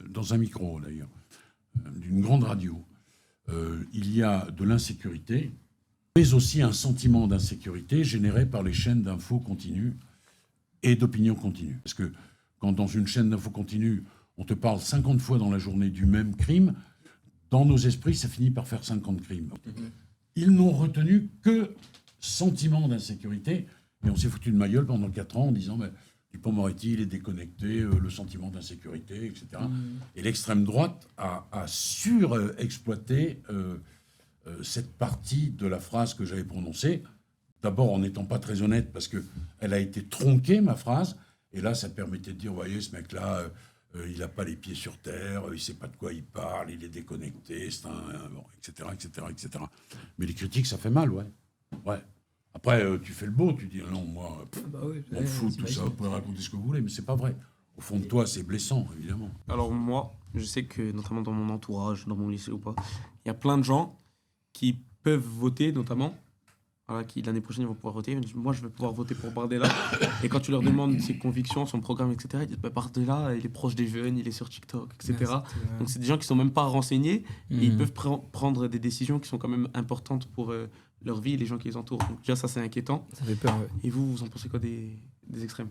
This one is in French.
dans un micro d'ailleurs, d'une grande radio, il y a de l'insécurité, mais aussi un sentiment d'insécurité généré par les chaînes d'infos continues et d'opinion continue. Parce que quand dans une chaîne d'infos continue, on te parle 50 fois dans la journée du même crime, dans nos esprits, ça finit par faire 50 crimes. Ils n'ont retenu que sentiment d'insécurité, et on s'est foutu de ma gueule pendant 4 ans en disant Dupond-Moretti, il est déconnecté, le sentiment d'insécurité, etc. Et l'extrême droite a surexploité cette partie de la phrase que j'avais prononcée, d'abord en n'étant pas très honnête, parce qu'elle a été tronquée, ma phrase, et là, ça permettait de dire, vous voyez, ce mec-là, il n'a pas les pieds sur terre, il ne sait pas de quoi il parle, il est déconnecté, c'est bon, etc., etc., etc. Mais les critiques, ça fait mal, ouais. Après, tu fais le beau, tu dis, non, moi, m'en fous, tout ça, vous pouvez raconter ce que vous voulez, mais c'est pas vrai. Au fond de toi, c'est blessant, évidemment. Alors moi, je sais que, notamment dans mon entourage, dans mon lycée ou pas, il y a plein de gens qui peuvent voter, notamment, voilà, qui l'année prochaine ils vont pouvoir voter. Moi, je vais pouvoir voter pour Bardella. Et quand tu leur demandes ses convictions, son programme, etc., ils disent Bardella, il est proche des jeunes, il est sur TikTok, etc. Donc, c'est des gens qui sont même pas renseignés et ils peuvent prendre des décisions qui sont quand même importantes pour leur vie et les gens qui les entourent. Donc, déjà, ça, c'est inquiétant. Ça fait peur, ouais. Et vous en pensez quoi des extrêmes?